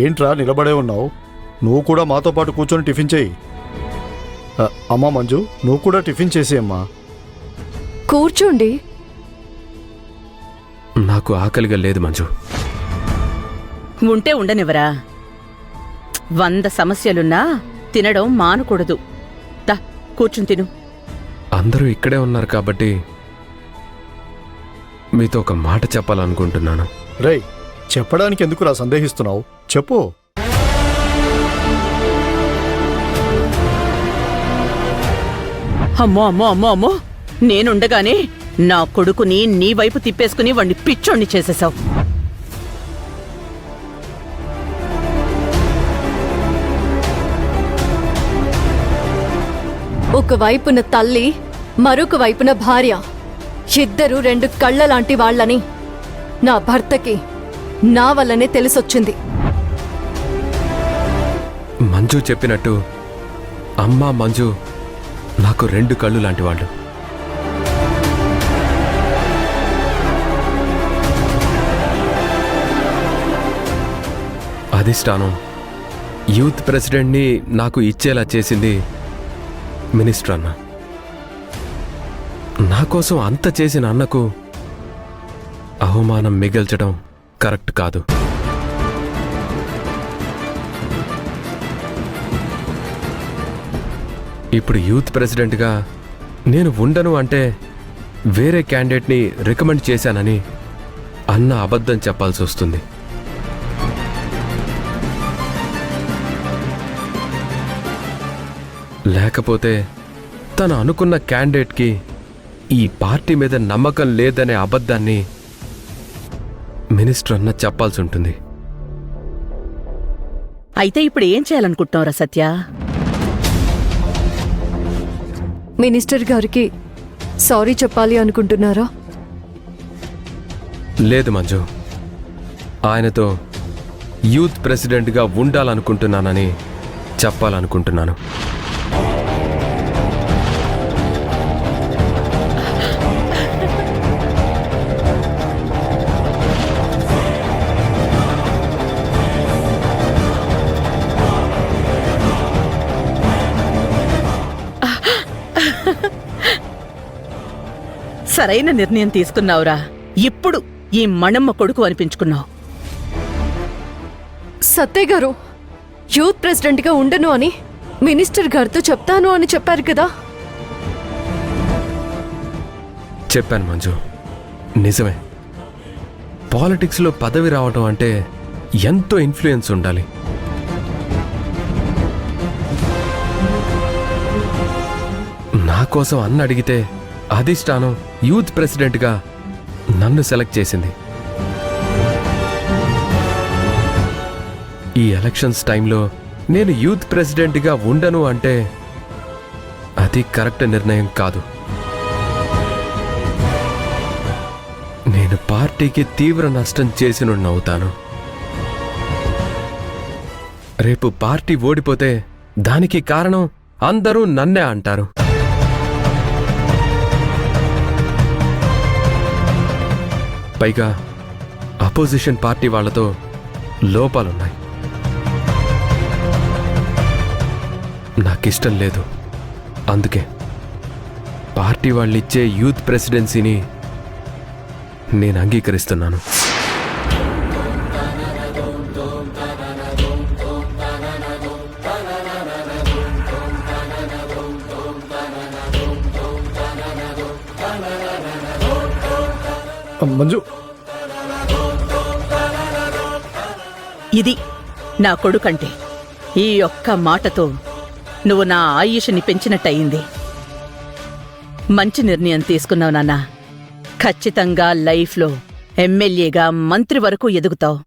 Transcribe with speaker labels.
Speaker 1: ఏంట్రా నిలబడే ఉన్నావు? నువ్వు కూడా మాతో పాటు కూర్చొని టిఫిన్ చేయి. అమ్మా మంజు, నువ్వు కూడా టిఫిన్ చేసేయమ్మా.
Speaker 2: కూర్చోండి.
Speaker 3: నాకు ఆకలిగా లేదు మంజు.
Speaker 4: ఉంటే ఉండనివరా. 100 సమస్యలున్నా తినడం మానకూడదు. దా కూర్చుని తిను.
Speaker 3: అందరూ ఇక్కడే ఉన్నారు కాబట్టి మీతో ఒక మాట చెప్పాలనుకుంటున్నాను.
Speaker 1: రేయ్, చెప్పడానికి ఎందుకురా సందేహిస్తున్నావు? చెప్పు.
Speaker 4: అమ్మో అమ్మో అమ్మో అమ్మో, నేనుండగానే నా కొడుకుని నీ వైపు తిప్పేసుకుని వాణ్ణి పిచ్చోణ్ణి చేసేశావు.
Speaker 2: ఒకవైపున తల్లి, మరొక వైపున భార్య, ఇద్దరు 2 కళ్ళ లాంటి వాళ్ళని నా భర్తకి నా వల్లనే తెలిసొచ్చింది.
Speaker 3: మంజు చెప్పినట్టు అమ్మా మంజు నాకు 2 కళ్ళు లాంటి వాళ్ళు. అధిష్టానం యూత్ ప్రెసిడెంట్ని నాకు ఇచ్చేలా చేసింది మినిస్టర్ అన్న. నా కోసం అంత చేసిన అన్నకు అవమానం మిగల్చడం కరెక్ట్ కాదు. ఇప్పుడు యూత్ ప్రెసిడెంట్గా నేను ఉండను అంటే వేరే క్యాండిడేట్ని రికమెండ్ చేశానని అన్న అబద్ధం చెప్పాల్సి వస్తుంది. లేకపోతే తను అనుకున్న క్యాండిడేట్కి ఈ పార్టీ మీద నమ్మకం లేదనే అబద్ధాన్ని మినిస్టర్ అన్న చెప్పాల్సి ఉంటుంది.
Speaker 4: అయితే ఇప్పుడు ఏం చేయాలనుకుంటున్నావురా సత్య?
Speaker 2: మినిస్టర్ గారికి సారీ చెప్పాలి అనుకుంటున్నారా?
Speaker 3: లేదు మంజు, ఆయనతో యూత్ ప్రెసిడెంట్గా ఉండాలనుకుంటున్నానని చెప్పాలనుకుంటున్నాను.
Speaker 4: సరైన నిర్ణయం తీసుకున్నావురా. ఇప్పుడు ఈ మణమ్మ కొడుకు అనిపించుకున్నావు.
Speaker 2: సత్య గారు, యూత్ ప్రెసిడెంట్గా ఉండను అని మినిస్టర్ గారితో చెప్తాను అని చెప్పారు కదా?
Speaker 3: చెప్పాను మంజు, నిజమే. పాలిటిక్స్లో పదవి రావటం అంటే ఎంతో ఇన్ఫ్లుయెన్స్ ఉండాలి. నా కోసం అన్న అడిగితే అధిష్టానం యూత్ ప్రెసిడెంట్గా నన్ను సెలెక్ట్ చేసింది. ఈ ఎలక్షన్స్ టైంలో నేను యూత్ ప్రెసిడెంట్గా ఉండను అంటే అది కరెక్ట్ నిర్ణయం కాదు. నేను పార్టీకి తీవ్ర నష్టం చేసినవుతాను. రేపు పార్టీ ఓడిపోతే దానికి కారణం అందరూ నన్నే అంటారు. పైగా అపోజిషన్ పార్టీ వాళ్లతో లోపాలున్నాయి. నాకిష్టం లేదు. అందుకే పార్టీ వాళ్ళిచ్చే యూత్ ప్రెసిడెన్సీని నేను అంగీకరిస్తున్నాను.
Speaker 1: మంజు,
Speaker 4: ఇది నా కొడుకంటే. ఈ ఒక్క మాటతో నువ్వు నా ఆయుష్ని పెంచినట్టయింది. మంచి నిర్ణయం తీసుకున్నావు నాన్న. ఖచ్చితంగా లైఫ్లో ఎమ్మెల్యేగా మంత్రి వరకు ఎదుగుతావు.